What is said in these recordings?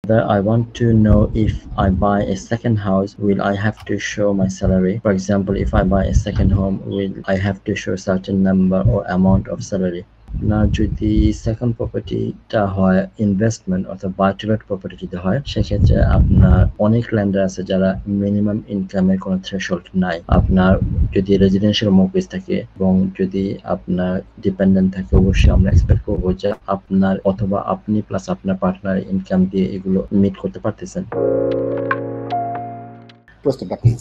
I want to know if I buy a second house, will I have to show my salary? For example, if I buy a second home, will I have to show certain number or amount of salary? আপনার যদি second প্রপার্টিটা হয় investment অর্থাৎ by to late property যদি হয়, সেক্ষেত্রে আপনার অনেক lander আছে যারা মিনিমাম ইনকামের কোনো থ্রেশহোল্ড নাই। আপনার যদি রেজিডেন্সিয়াল মর্টগেজ থাকে এবং যদি আপনার ডিপেন্ডেন্ট থাকে, অবশ্যই আমরা এক্সপেক্ট করবো যে আপনার অথবা আপনি প্লাস আপনার পার্টনার ইনকাম দিয়ে এগুলো মিট করতে পারতেছেন। প্রশ্নটা please.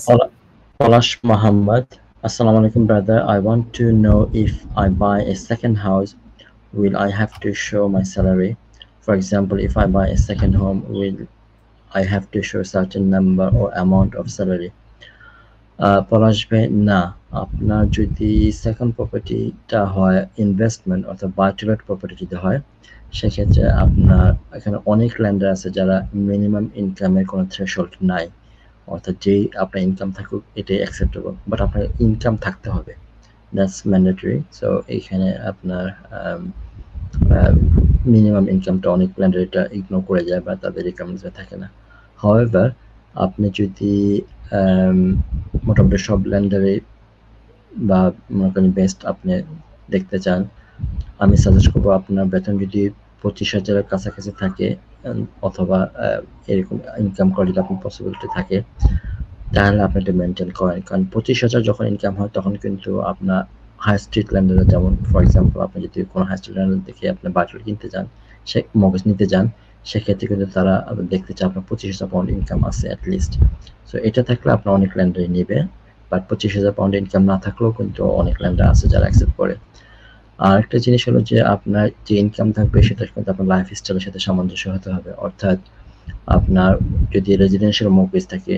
Palash Mohammad, Assalamu alaikum brother, I want to know if I buy a second house, will I have to show my salary? For example, if I buy a second home, will I have to show certain number or amount of salary? পলাশ ভাই, না, আপনার যদি second প্রপার্টিটা হয় investment অর্থাৎ by to late property যদি হয়, সেক্ষেত্রে আপনার এখানে অনেক ল্যান্ডার আছে যারা মিনিমাম ইনকামের কোনো থ্রেশহোল্ড নাই, অর্থাৎ যেই আপনার ইনকাম থাকুক এটাই অ্যাকসেপ্টেবল, বাট আপনার ইনকাম থাকতে হবে, দ্যাটস ম্যান্ডেটরি। সো এইখানে আপনার মিনিমাম ইনকামটা অনেক ল্যান্ডার এটা ইগনোর করে যায় বা তাদের রিকমেন্ডেশন থাকে না। হাউএভার আপনি যদি মোটামুটি সব ল্যান্ডারে বা মনে করেন বেস্ট আপনি দেখতে চান, আমি সাজেস্ট করবো আপনার বেতন যদি 25,000-এর কাছাকাছি থাকে অথবা এরকম ইনকাম করে যদি আপনার পসিবিলিটি থাকে, তাহলে আপনি এটা মেনটেন করেন। কারণ 25,000 যখন ইনকাম হয় তখন কিন্তু আপনার হাই স্ট্রিট ল্যান্ডারে, যেমন ফর এক্সাম্পল আপনি যদি কোনো হাই স্ট্রিট ল্যান্ডার দেখে আপনি বাটুল কিনতে যান, সে মগজ নিতে যান, সেক্ষেত্রে কিন্তু তারা দেখতে চায় আপনার 25,000 পাউন্ড ইনকাম আছে অ্যাটলিস্ট। সো এটা থাকলে আপনার অনেক ল্যান্ডারই নেবে, বাট 25,000 পাউন্ড ইনকাম না থাকলেও কিন্তু অনেক ল্যান্ডার আছে যারা অ্যাকসেপ্ট করে। আর একটা জিনিস হলো যে আপনার যে ইনকাম থাকবে সেটা কিন্তু আপনার লাইফ স্টাইলের সাথে সামঞ্জস্য হতে হবে। অর্থাৎ আপনার যদি রেজিডেন্সিয়াল মর্টগেজ থাকে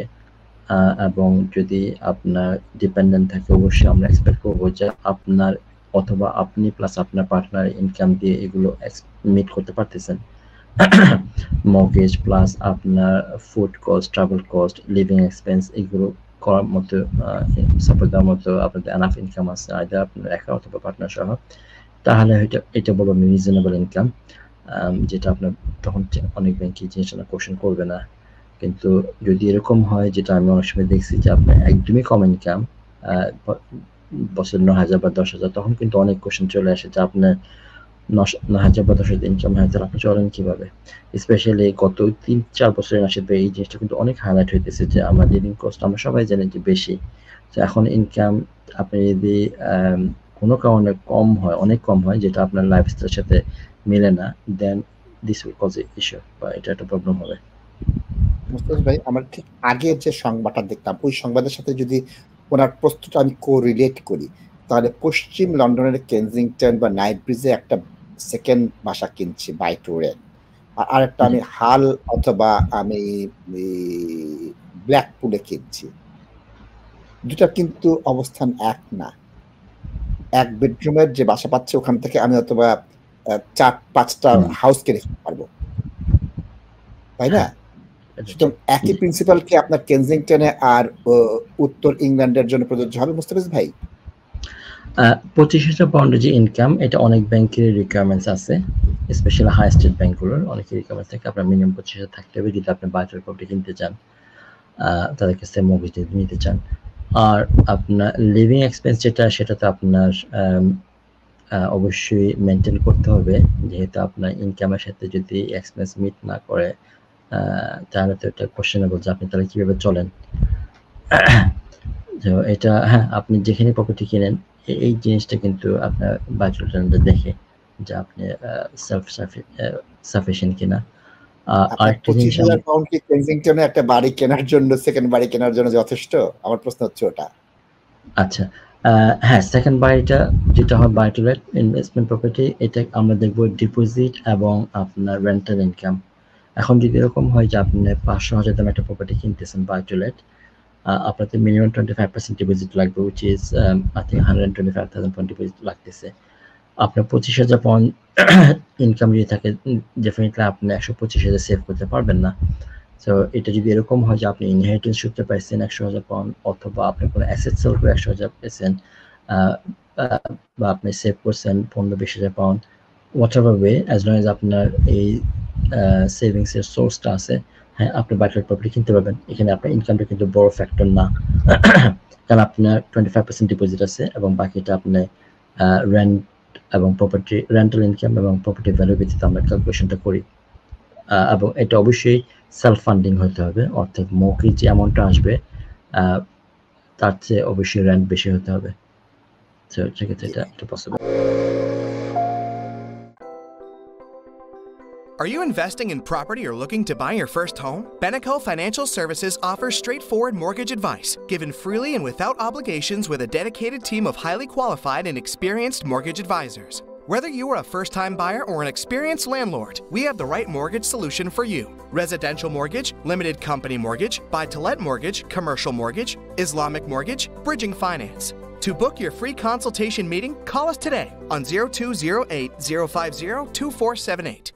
এবং যদি আপনার ডিপেন্ডেন্ট থাকে, অবশ্যই আমরা এক্সপেক্ট করবো যে আপনার অথবা আপনি প্লাস আপনার পার্টনার ইনকাম দিয়ে এগুলো মিট করতে পারতেছেন। মর্টগেজ প্লাস আপনার food cost, travel cost, living expense এগুলো করার মতো সাপোর্ট দেওয়ার মতো আপনাদের এনাফ ইনকাম আছে, আইদার আপনার একা অথবা পার্টনার সহ, তাহলে এটা বলবো রিজনেবল ইনকাম, যেটা আপনার তখন অনেক ব্যাংকে জিনিসটা কোশ্চেন করবে না। কিন্তু যদি এরকম হয়, যেটা আমি অনেক সময় দেখছি যে আপনার একদমই কম ইনকাম, বছর 9,000 বা 10,000, তখন কিন্তু অনেক কোশ্চেন চলে আসে যে আপনার 9,000 বা 10,000 ইনকাম হয়, তাহলে আপনি চলেন কিভাবে? স্পেশালি গত 3-4 বছরের আসে এই জিনিসটা কিন্তু অনেক হাইলাইট হইতেছে যে আমার লিভিং কস্ট আমরা সবাই জানি যে বেশি। তো এখন ইনকাম আপনি যদি কোনো কারণে কম হয়, অনেক কম হয়, যেটা আপনার লাইফস্টাইলের সাথে মিলে না, দেন দিস উইল কজ ইস্যু, বা এটা একটা প্রবলেম হবে। মুস্তাফিজ ভাই, আমরা ঠিক আগের যে সংবাদটা দেখলাম, ওই সংবাদের সাথে যদি ওনার প্রশ্নটা আমি কোরিলেট করি, তাহলে পশ্চিম লন্ডনের কেনজিংটন বা নাইট ব্রিজে একটা সেকেন্ড বাসা কিনছি বাই টু রেন্ট, আর একটা আমি হাল অথবা আমি ব্ল্যাকপুলে কিনছি। দুটা কিন্তু অবস্থান এক না। এক বেডরুমের যে বাসা পাচ্ছে ওখান থেকে আমি অথবা 4-5টা হাউস কিনে ফেলতে পারবো, তাই না? সুতরাং একই প্রিন্সিপাল কি আপনার কেনজিংটনে আর উত্তর ইংল্যান্ডের জন্য প্রযোজ্য হবে মুস্তাফিজ ভাই? 25,000 পাউন্ডের যে ইনকাম, এটা অনেক ব্যাংকের রিকোয়ারমেন্টস আছে, স্পেশালি হাই স্ট্রিট ব্যাংকগুলোর অনেক রিকোয়ারমেন্টস থাকে। আপনার মিনিমাম 25,000 থাকতে হবে যদি আপনি বাজার প্রপার্টি কিনতে চান, তাদের কাছে মর্টগেজ নিতে চান। আর আপনার লিভিং এক্সপেন্স যেটা, সেটা তো আপনার অবশ্যই মেনটেন করতে হবে, যেহেতু আপনার ইনকামের সাথে যদি এক্সপেন্স মিট না করে, তাহলে তো এটা কোশ্চেনেবল যে আপনি তাহলে কিভাবে চলেন। তো এটা, হ্যাঁ, আপনি যেখানে প্রপার্টি কিনেন এই জিনিসটা কিন্তু আপনার বাজেট দেখে যে আপনি সেলফ সাফিসিয়েন্ট কিনা। আরেকটা জিনিস, 25,000 পাউন্ড কি কেনজিংটনে একটা বাড়ি কেনার জন্য, সেকেন্ড বাড়ি কেনার জন্য যথেষ্ট? আমার প্রশ্ন হচ্ছে ওটা। আচ্ছা, হ্যাঁ, সেকেন্ড বাড়িটা যেটা হয় buy to let investment property, এটা আমরা দেখবো ডিপোজিট এবং আপনার রেন্টাল ইনকাম। এখন যদি এরকম হয় যে আপনি 500,000 দামে একটা প্রপার্টি কিনতেছেন বাই টু লেট, আপনাদের মিনিমাম 25% ডিপোজিট লাগবে, which is I think 125,000 pound deposit লাগতেছে। আপনার 25,000 পাউন্ড ইনকাম যদি থাকে, ডেফিনেটলি আপনি 125,000 সেভ করতে পারবেন না। সো এটা যদি এরকম হয় যে আপনি ইনহেরিটেন্স সূত্রে পাইছেন 100,000 পাউন্ড, অথবা আপনি কোনো অ্যাসেট সেল করে 100,000 পেয়েছেন, বা আপনি সেভ করছেন 15-20,000 pound, what ever way, as long age আপনার এই সেভিংসের সোর্সটা আছে, হ্যাঁ আপনি বাইরের প্রপার্টি কিনতে পারবেন। এখানে আপনার ইনকামটা কিন্তু বড় ফ্যাক্টর না, কারণ আপনার 25% ডিপোজিট আছে এবং বাকিটা আপনি রেন্ট এবং প্রপার্টি রেন্টাল ইনকাম এবং প্রপার্টি ভ্যালু ভিত্তিতে আমরা ক্যালকুলেশনটা করি। এবং এটা অবশ্যই সেলফ ফান্ডিং হতে হবে, অর্থাৎ মর্টগেজ যে অ্যামাউন্টটা আসবে তার চেয়ে অবশ্যই রেন্ট বেশি হতে হবে। তো সেক্ষেত্রে এটা possible. Are you investing in property or looking to buy your first home? Beneco Financial Services offers straightforward mortgage advice, given freely and without obligations with a dedicated team of highly qualified and experienced mortgage advisors. Whether you are a first-time buyer or an experienced landlord, we have the right mortgage solution for you. Residential mortgage, limited company mortgage, buy-to-let mortgage, commercial mortgage, Islamic mortgage, bridging finance. To book your free consultation meeting, call us today on 0208 050 2478.